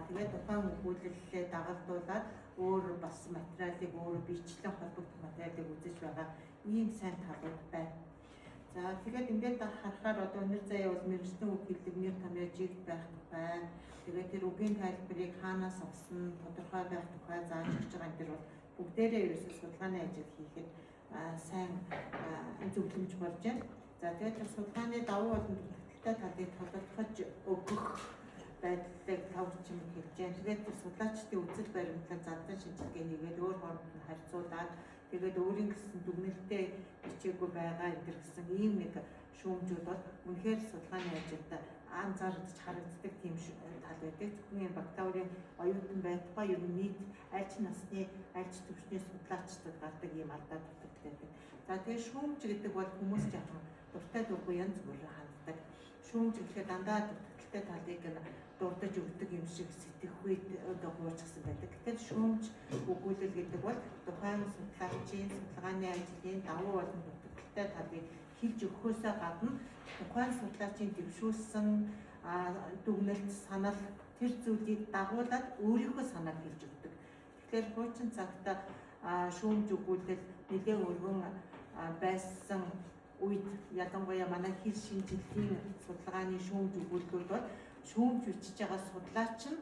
тэгээд тухайн өгүүлэлээ дагалдуулаад өөр бас материалыг өөр бичлэн холбогдох материалыг үзэж байгаа ийм сайн талууд байна. За тэгээд ингээд харахаар одоо өнөр заяа бол мэргэжлийн үг хэллэг нэр томьёо жигд байх тухай. Тэгээд тэр үгийн тайлбарыг хаанаас авсан тодорхой байх тухай зааж өгч байгаа энэ төр бол бүгдээрээ ерөөсөө судалгааны ажил хийхэд сайн зөвлөмж болж байна. За тэгээд судалгааны давуу болон бүтээлтэй талыг тодорхойлж өгөх байдлыг тавчим хэлж байна. Тэгээд тэр судлаачдын үзэл баримтлал задлан шинжилгээ хийгээд өөр хооронд нь харьцуулаад тэгээд өөрийн гэсэн дүгнэлтэд бичээгүй байгаа энэ гэсэн ийм нэг шүүмжүүд бол үнэхээр судалгааны ажилд анзаарч харагддаг тийм тал байдаг. Зөвхөн энэ бактерийн оюутан байтугай ер нь нийт аль ч насны аль ч түвшний судлаачдад гардаг ийм алдаа дутагддаг. За тэгээд шүүмж гэдэг бол хүмүүс жаахан дуртай дургүй янз бүрээр ханддаг. Шүүмж гэхээр дандаа дутагдaltaй талыг дурдж өгдөг юм шиг сэтгэхүйд одоо хуурчсан байдаг. Тэгэхээр шүүмж өгүүлэл гэдэг бол тухайн судлаачийн судалгааны ажлын давуу болон дутагдaltaй талыг хэлж өгөхөөс гадна тухайн судлаачийн дэвшүүлсэн дүгнэлт санал тэр зүйлийг дагуулад өөрийнхөө санааг хэлж өгдөг. Тэгэхээр хуучин цагт шүүмж өгүүлэл нэлээд өргөн байсан үед ялангуяа манай хэл шинжилгээний судалгааны шүүмж өгүүлбэр бол шүүмж бичиж байгаа судлаач нь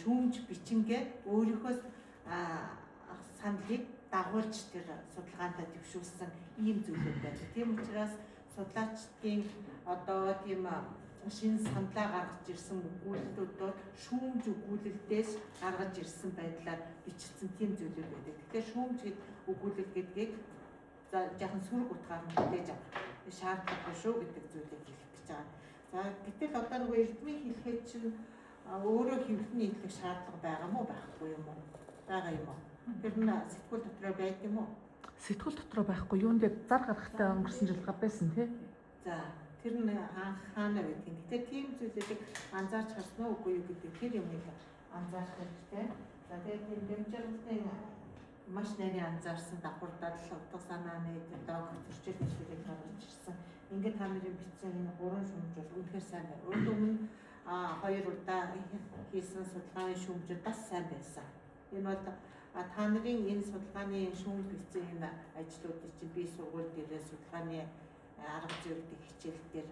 шүүмж бичингээ өөрийнхөө саналыг дагуулж тэр судалгаандаа дэвшүүлсэн ийм зүйлүүд байна. Тийм учраас судлаачдын одоо тийм шинэ саналаа гаргаж ирсэн өгүүлэлтүүд бол шүүмж өгүүлэлтээс гаргаж ирсэн байдлаар бичсэн тийм зүйлүүд байдаг. Тэгэхээр шүүмж өгүүлэл гэдгийг за жаахан сүрэг утгаар нь мэдээж авах шаардлагагүй шүү гэдэг зүйлийг хэлэх гэж байгаа. За гэтэл одоо нөгөө эрдмийн хэлхээ чинь өөрөө хэвлэлний хэлэх шаардлага байгаа мó байхгүй юм уу? Байгаа юм уу? Тэр нь сэтгүүл дотроо байд юм уу? Сэтгүүл дотроо байхгүй юу? Ингээд зар гарахтай өнгөрсөн жил байсан тий. За тэр нь хаана байдгийг. Гэтэ тийм зүйлүүдийг анзаарч харсан уу үгүй юу гэдэг тэр юмыг анзаарч хэрэгтэй. За тэгээд дэмжлэгтэй маш нарийн анзаарсан давхурдад л утга санаа нэг дог төрчил нэшлэлийг гаргаж ирсэн. Ингээд та нарын бичсэн энэ гурван шүүмж бол үнэхээр сайн байна. Өөрөөр өмнө 2 удаа хийсэн судалгааны шүүмжүүд бас сайн байсан. Энэ бол та нарын энэ судалгааны шүүмж бичсэн энэ ажлуудыг чинь бие сургууль дээрээ судалгааны арга зүйрүүдийг хичээл дээр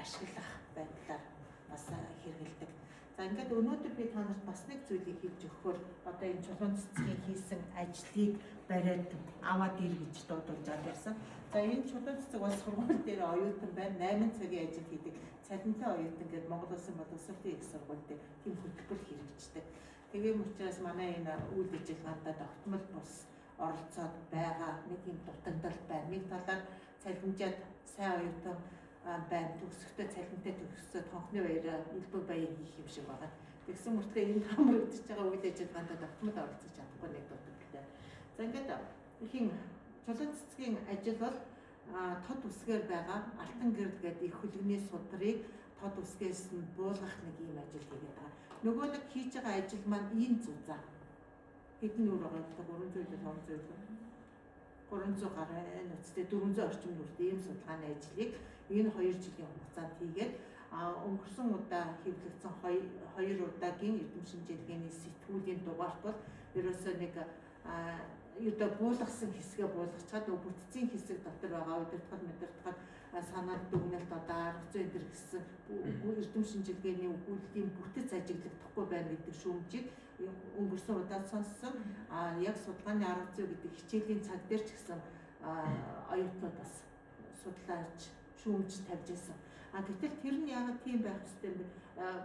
ашиглах байдлаар бас хэрэгэлдэг. За ингээд өнөөдөр би та нарт бас нэг зүйлийг хэлж өгөхөөр одоо энэ чулуун цэцгийн хийсэн ажлыг бариад аваад ир гэж дуудуулж байсан. За энэ чулуун цэцэг бас сургууль дээр оюутан байна. 8 цагийн ажил хийдэг. Цалинтай оюутан гэдэг Монгол Улсын боловсролын их сургууль дээр тийм хөтөлбөр хэрэгждэг. Тийм учраас манай энэ үйл ажиллагаанд тогтмол бус оролцоод байгаа нэг юм дутагдал байна. Нэг талаар цалинжаад сайн оюутан байна. Төгсөхдөө цалинтай төгсөд хонхны баяраа элбэг баяр хийх юм шиг байгаа. Тэгсэн мөртлөө энэ хамар үдчихэж байгаа үйл ажиллагаанд тогтмол оролцож чадахгүй нэг дутагдaltaй. За ингээд ихийн чулуун цэцгийн ажил бол тод үсгээр байгаа алтан гэрэл гэдэг их хөлгөний судрыг тод үсгээс нь буулгах нэг юм ажил хийгээд байгаа. Нөгөө нэг хийж байгаа ажил маань энэ зузаа. Хэдэн нүр байгаа гэдэг 300 гаруй нөхцөлтэй 400 орчим нүртэй ийм судалгааны ажлыг энэ 2 жилийн хугацаанд хийгээд өнгөрсөн удаа хэвлэгдсэн 2 удаагийн эрдэм шинжилгээний сэтгүүлийн дугаарт бол ерөөсөө нэг одоо буулгасан хэсгээ буулгачаад бүтцийн хэсэг дотор байгаа удирдахад мэдэрдахад санаад дүгнэлт одоо арга зүй энэ гэсэн эрдэм шинжилгээний өгүүллийн бүтэц ажиглагдахгүй байна гэдэг шүүмжийг өнгөрсөн удаад сонссон. Яг судалгааны арга зүй гэдэг хичээлийн цаг дээр ч гэсэн оюутнууд бас судлаач шүүмж тавьж байсан. Гэтэл тэр нь яагаад тийм байх ёстой юм бэ?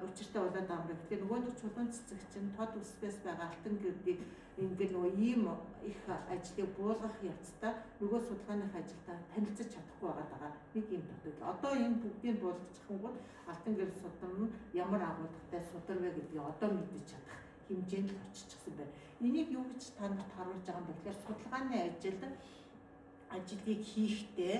Учиртай болоод байгаа юм бэ? Тэгэхээр нөгөө нэг чулуун цэцэг чинь тод үсгээс байгаа алтан гэрдийг ингээд нөгөө ийм их ажлыг буулгах явцдаа нөгөө судалгааных ажилдаа танилцаж чадахгүй байгаа нэг юм дутагдал. Одоо энэ бүгдийг буулгахгүйд алтан гэрд судар нь ямар агуулгатай судар вэ гэдгийг одоо мэдэж чадах хэмжээнд л очижчихсан байна. Энийг юу гэж танд харуулж байгаа юм бэ гэхээр судалгааны ажлыг хийхдээ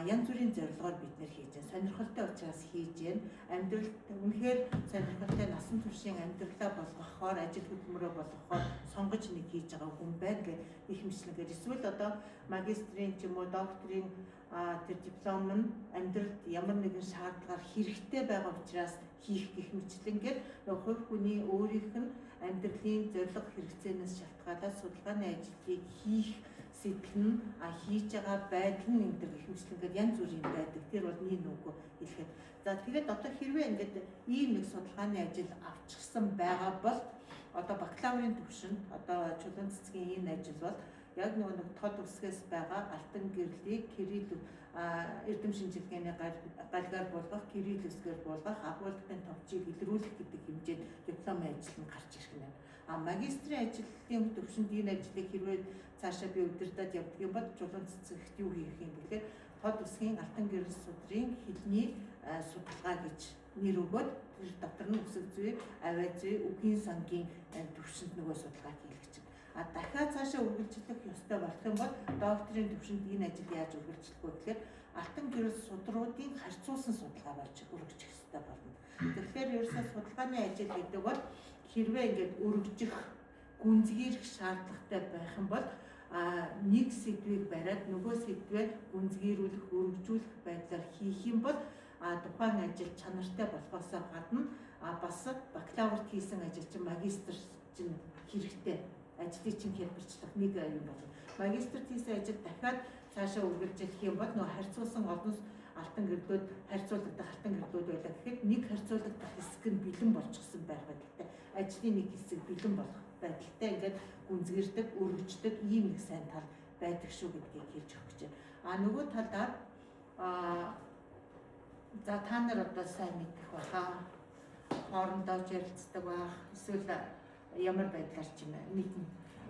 янз бүрийн зорилгоор бид нэр хийж байна. Сонирхолтой учраас хийж байна. Амьдралд үнэхээр сонирхолтой насан туршийн амьдралаа болгохоор, ажил хөдөлмөрөө болгохоор сонгож нэг хийж байгаа хүн байна гэх их мэтлэгээр. Эсвэл одоо магистрийн ч юм уу докторийн тэр диплом нь амьдралд ямар нэгэн шаардлагаар хэрэгтэй байгаа учраас хийх гэх мэтлэнгээр хувь хүний өөрийнх нь амьдралын зорилго хэрэгцээнээс шалтгаалаад судалгааны ажлыг хийх сэтэл нь хийж байгаа байдал нь энэ гэх мэтлэнгээр янз бүрийн байдаг. Тэр бол нэг үгүй хэлэхэд. За тэгээд одоо хэрвээ ингээд ийм нэг судалгааны ажил авчихсан байгаа бол одоо бакалаврын түвшинд одоо чулуун цэцгийн энэ ажил бол яг нэг тод үсгээс байгаа алтан гэрлийг кирилл эрдэм шинжилгээний галгаар болгох, кирилл үсгээр болгох, агуулгын товчийг илрүүлэх гэдэг хэмжээнд дипломын ажил нь гарч ирэх юм. Магистрийн ажлын төвшөнд энэ ажлыг хэрвээ цаашаа би удирдаад явдаг юм бол чулуун цэцэгт юу хийх юм бэ гэхээр тод үсгийн алтан гэрэл судрын хэлний судалгаа гэж нэр өгөөд тэр дотор нь үсэг зүй, авиа зүй, үгийн сангийн төвшөнд нөгөө судалгаа хийх гэж. Дахиад цаашаа үргэлжлэх ёстой болох юм бол докторийн төвшөнд энэ ажил яаж үргэлжлэх вэ гэхээр алтан гэрэл судруудын харьцуулсан судалгаа болж үргэлжлэх ёстой болно. Тэгэхээр ерөөсөө судалгааны ажил гэдэг бол хэрвээ ингээд өргөжих, гүнзгийрэх шаардлагатай байх юм бол нэг сэдвийг бариад нөгөө сэдвээ гүнзгийрүүлэх, өргөжүүлэх байдлаар хийх юм бол тухайн ажил чанартай болохоос гадна бас бакалаврт хийсэн ажил чинь магистр чинь хэрэгтэй. Ажлыг чинь хэлбэрчлэх нэг юм болно. Магистрт хийсэн ажил дахиад цаашаа үргэлжлэх юм бол нөгөө харьцуулсан олон алтан гэрлүүд харьцуулагдах алтан гэрлүүд байлаа гэхэд нэг харьцуулагдах хэсэг нь бэлэн болчихсон байх байдалтай. Ажлын нэг хэсэг бэлэн болох байдалтай ингээд гүнзгийрдэг, өргөждөг ийм нэг сайн тал байдаг шүү гэдгийг хэлж өгч байна. Нөгөө талаар за та нар одоо сайн мэдэх баха. Хоорондоо ярилцдаг байх. Эсвэл ямар байдлаар ч юм мэднэ.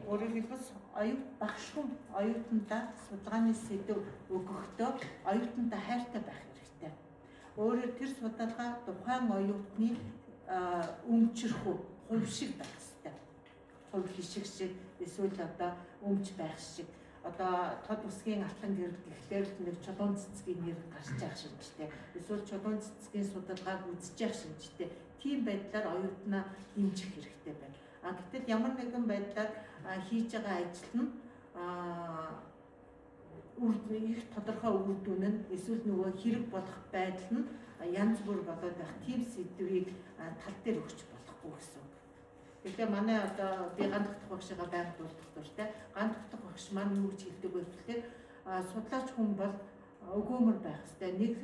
Өөрөөр хэлбэл оюут багш хүн оюутандаа судалгааны сэдв өгөхдөө оюутандаа хайртай байх хэрэгтэй. Өөрөөр тэр судалгаа тухайн оюутны өмчрөх хувь шиг байх хэрэгтэй. Хувь хишиг шиг эсвэл одоо өмч байх шиг. Одоо тод үсгийн алтан гэрэл гэхлээр нэг чулуун цэцгийн нэр гарч байгаа шинжтэй. Эсвэл чулуун цэцгийн судалгааг үзэж явах шинжтэй. Тийм байдлаар оюутнаа дэмжих хэрэгтэй байна. Гэтэл ямар нэгэн байдлаар хийж байгаа ажил нь их тодорхой үр дүн нь эсвэл нөгөө хэрэг болох байдал нь янз бүр болоод байх тийм сэдвийг тал дээр өгч болохгүй гэсэн. Тэгэхээр манай одоо би ганц дахь багшигаа байнга дурдах дуртай. Ганц дахь багш маань юу гэж хэлдэг вэ гэхээр судлаач хүн бол өгөөмөр байх хэрэгтэй. Нэг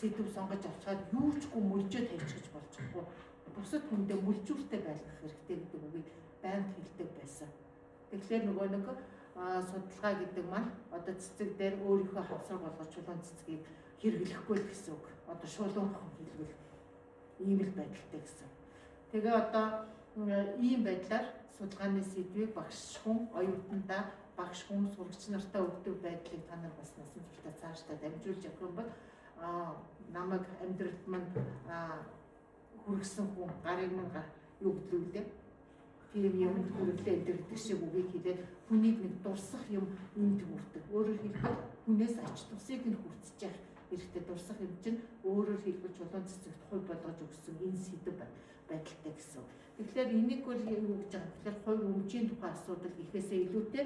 сэдв сонгож авчаад юу чгүй мөржөө тавьчих гэж болж байгаа. Бусад хүндээ мүлжүүртэй байх хэрэгтэй гэдэг үгийг байнга хэлдэг байсан. Тэгэхээр нөгөө нэг судалгаа гэдэг маань одоо цэцэг дээр өөрийнхөө хавсар болгож чулуун цэцгийг хэрэглэхгүй л гэсэн үг. Одоо шуулуунхан хэлбэл ийм л байдалтай гэсэн. Тэгээ одоо ийм байдлаар судалгааны сэдвийг багш хүн оюутандаа багш хүн сурагч нартаа өгдөг байдлыг та нар бас насан туршдаа цаашдаа дамжуулж явах юм бол намайг амьдралд маань хүргэсэн хүн гарыг мань юу гэдэг вэ? Тийм юм хүргэлээ гэдэг шиг үгийг хэлээд хүнийг нэг дурсах юм энд хүрдэг. Өөрөөр хэлбэл хүнээс ач тусыг нь хүртэж явах хэрэгтэй дурсах юм чинь өөрөөр хэлбэл чулуун цэцэгт хувь болгож өгсөн энэ сэдв байдалтай гэсэн. Тэгэхээр энийг бол юу гэж байгаа. Тэгэхээр хувь өмчийн тухай асуудал ихээсээ илүүтэй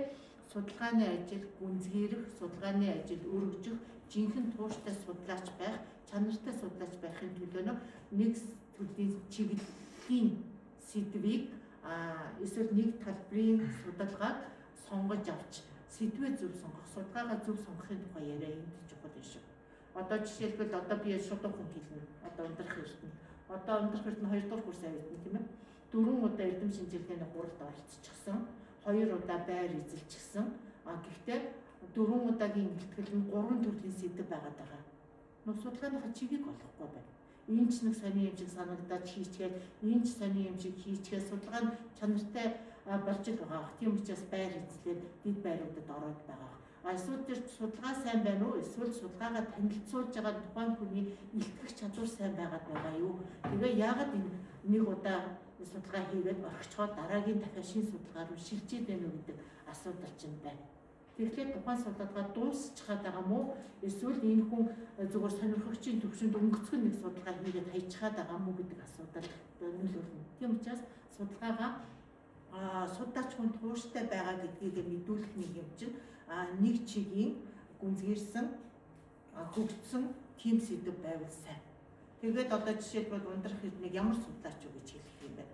судалгааны ажил гүнзгийрэх, судалгааны ажил өргөжих, жинхэнэ тууштай судлаач байх, чанартай судлаач байхын төлөө нэг төрлийн чиглэлийн сэдвийг эсвэл нэг талбарын судалгааг сонгож авч сэдвээ зөв сонгох, судалгаагаа зөв сонгохын тухай яриа энд чухал юм шиг. Одоо жишээлбэл одоо би шуудхан хэлнэ. Одоо ундрах эрдэнэ. Одоо ундрах эрдэнэ 2 дугаар курс авчихсан тийм ээ. 4 удаа эрдэм шинжилгээний хуралд оролцчихсан. 2 удаа байр эзэлчихсэн. Гэхдээ 4 удаагийн бэлтгэл нь 3 төрлийн сэдв байгаад байгаа. Нөх судалгааныхаа чигийг олохгүй байна. Энэ ч нэг сони юм шиг санагдаад хийчихээд, энэ ч сони юм шиг хийчихээд судалгаа нь чанартай болж байгаа. Тийм учраас байр эзлээд дэд байруудад ороод байгаа. Эсвэл тэр судалгаа сайн байна уу? Эсвэл судалгаагаа танилцуулж байгаа тухайн хүний илтгэх чадвар сайн байгаад байгаа юу? Тэгээ яагаад энэ нэг удаа судалгаа хийгээд орхичоод дараагийн дахиад шинэ судалгаа руу шилжиж байна уу гэдэг асуудал ч юм байна. Тэгэхээр тухайн судалгаа дуусчихад байгаа мó эсвэл энэ хүн зөвхөн сонирхогчийн төвшөнд өнгөцгөн нэг судалгаа хийгээд хайчихад байгаа мó гэдэг асуудал нөлөөлнө. Тийм учраас судалгаагаа судалгаач хүн тууштай байгаа гэдгийг мэдүүлэх нэг юм чинь нэг чигийн гүнзгийрсэн хөгжсөн тим сэдв байвал сайн. Тэгээд одоо жишээлбэл ундрах хэднийг ямар судлаач юу гэж хэлэх юм бэ?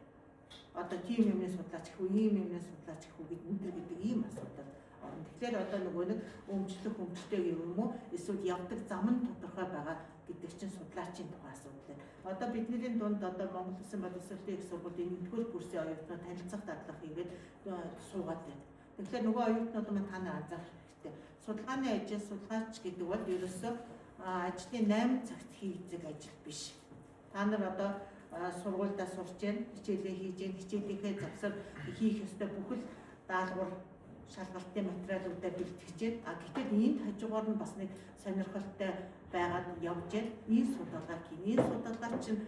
Одоо тим юмны судлаач гэх үү, ийм юмны судлаач гэх үү гэдэг ийм асуудал орно. Тэгэхээр одоо нөгөө нэг өмчлөлтэй юм уу? Эсвэл явдаг зам нь тодорхой байгаа гэдэг чинь судлаачийн тухай асуудал байна. Одоо бидний дунд одоо Монгол Улсын боловсролын их сургуулийн 1-р курсын оюутнууд танилцах дадлага хийгээд суугаад байна. Тэгэхээр нөгөө оюутнууд маань та нар анзаарах хэрэгтэй. Судалгааны ажил, судалгаач гэдэг бол ерөөсөө ажлын 8 цагт хийгдэх ажил биш. Та нар одоо сургуульдаа сурч जैन, хичээлээ хийж जैन, хичээлийнхээ завсар хийх ёстой бүхэл даалгавар шалгалтын материалуудаа бэлтгэж जैन. Гэтэл энд хажуугаар нь бас нэг сонирхолтой байгаад явж जैन. Энэ судалгаа хийн. Энэ судалгаа чинь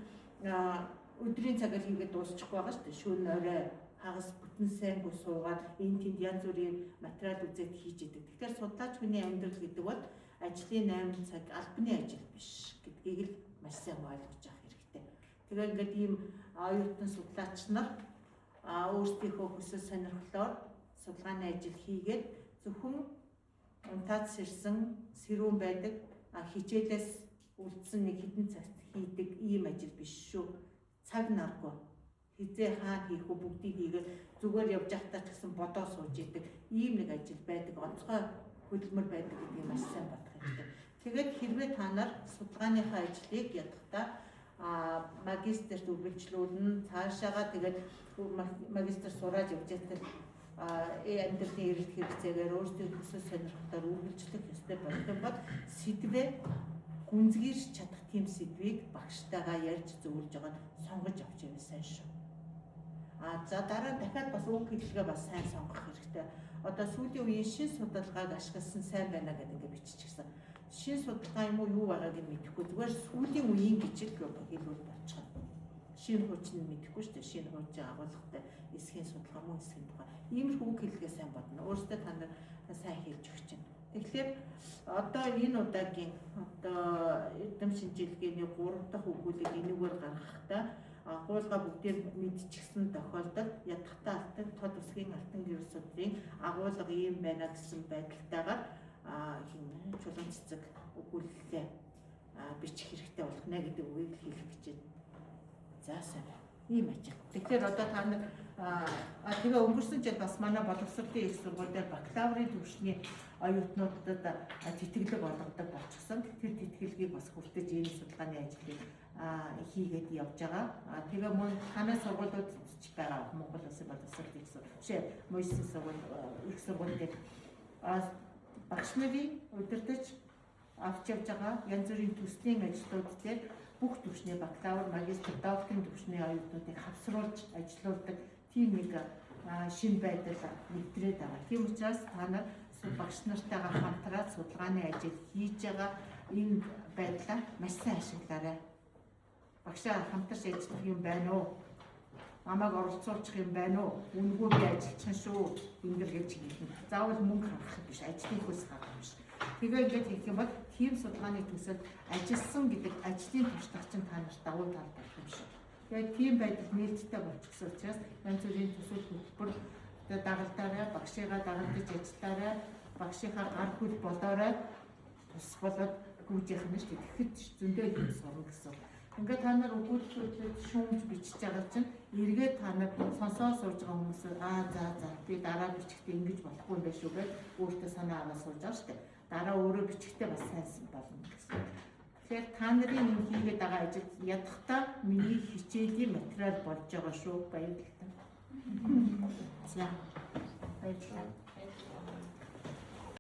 өдрийн цагаар хийгээд дуусчих байгаа шүү дээ. Шөнө орой хагас бүтэн сайнгүй суугаад энэ тэнд янз бүрийн материал үзээд хийж идэг. Тэгэхээр судлаач хүний амьдрал гэдэг бол ажлын 8 цаг албаны ажил биш гэдгийг л маш сайн ойлгож авах хэрэгтэй. Тэгэхээр ингээд ийм оюутан судлаач нар өөрсдийнхөө хүсэл сонирхлоор судалгааны ажил хийгээд зөвхөн унтаад сэрсэн сэрүүн байдаг хичээлээс үлдсэн нэг хэдэн цагт хийдэг ийм ажил биш шүү. Цаг наргүй хизээ хаана хийх үү бүгдийг хийгээд зүгээр явж байхдаа ч гэсэн бодоо сууж идэг ийм нэг ажил байдаг. Онцгой хөдөлмөр байдаг гэдгийг маш сайн бодох хэрэгтэй. Тэгээд хэрвээ та нар судалгааныхаа ажлыг ядахдаа магистрт үргэлжлүүлнэ, цаашаага тэгээд магистр сураад явж байхдаа амьдралын эрэлт хэрэгцээгээр өөрсдийн хүсэл сонирхлоор үргэлжлэх ёстой болох юм бол сэдвээ гүнзгийрч чадах тийм сэдвийг багштайгаа ярьж зөвлөж байгаа нь сонгож авч явах сайн шүү. За дараа дахиад бас үг хэллэгээ бас сайн сонгох хэрэгтэй. Одоо сүүлийн үеийн шин судалгааг ашигласан сайн байна гэдэг ингээд биччихсэн. Шин судалгаа юм уу юу байгааг нь мэдэхгүй зүгээр сүүлийн үеийн гэж л хэлбэл болчихно. Шин хүчин мэдэхгүй шүү дээ. Шин хүчин агуулгатай эсхийн судалгаа мөн эсхийн тухай. Иймэрхүү үг хэллэгээ сайн бодно. Өөрөөсөө та нар сайн хэлж өгч чинь. Тэгэхээр одоо энэ удаагийн одоо эрдэм шинжилгээний 3 дахь өгүүлэг энэгээр гаргахдаа агуулга бүгдээр мэдчихсэн тохиолдолд ядахтаа алтан тод үсгийн алтан гэрэл судрын агуулга ийм байна гэсэн байдалтайгаар чулуун цэцэг өгүүлэлээ бичих хэрэгтэй болох нэ гэдэг үгийг хэлэх гэж байна. За сайн. Ийм ажил. Тэгэхээр одоо та нар тэгээ өнгөрсөн жил бас манай боловсролын их сургууль дээр бакалаврын төвшний оюутнуудад тэтгэлэг олгодог болчихсон. Тэр тэтгэлгийг бас хүртэж энэ судалгааны ажлыг хийгээд явж байгаа. Тэгээ мөн танай сургуулиуд ч байгаа Монгол Улсын боловсролын их сургууль, Мойсийн сургууль, их сургууль дээр багш нарын удирдах авч явж байгаа янз бүрийн төслийн ажлууд дээр бүх төвшний бакалавр, магистр, докторийн төвшний оюутнуудыг хавсруулж ажиллаулдаг тийм нэг шинэ байдал нэвтрээд байгаа. Тийм учраас та нар багш нартайгаа хамтраад судалгааны ажил хийж байгаа энэ байдлаа маш сайн ашиглаарай. Багшаа хамтарч ажиллах юм байна уу? Намайг оролцуулах юм байна уу? Үнгүй би ажиллах шүү. Ингэж хэлнэ. Заавал мөнгө харах биш, ажлын хөлс харах биш. Тэгээ ингэж хэлэх юм бол тийм судалгааны төсөлд ажилласан гэдэг ажлын туршлага чинь та нарт давуу тал болох юм шиг. Тэгээд тийм байдал нээлттэй болчихсон учраас янз бүрийн төсөл хөтөлбөр дагалдаарай, багшигаа дагалдаж ажиллаарай, багшийнхаа гар хөл болоорой тус болоод гүйжих нь шүү дээ. Тэгэхэд зөндөө юм сурна гэсэн. Ингээд та нар өгүүлбэрүүд шүүмж бичиж байгаа чинь эргээд та нар сонсоо сууж байгаа хүмүүс за би дараа бичихтэй ингэж болохгүй юм байна шүү гэж өөртөө санаа аваад сууж байгаа шүү дээ. Дараа өөрөө бичихтэй бас сайнсан болно гэсэн. Тэгэхээр та нарын энэ хийгээд байгаа ажил ядахтаа миний хичээлийн материал болж байгаа шүү. Баярлалаа. За баярлалаа.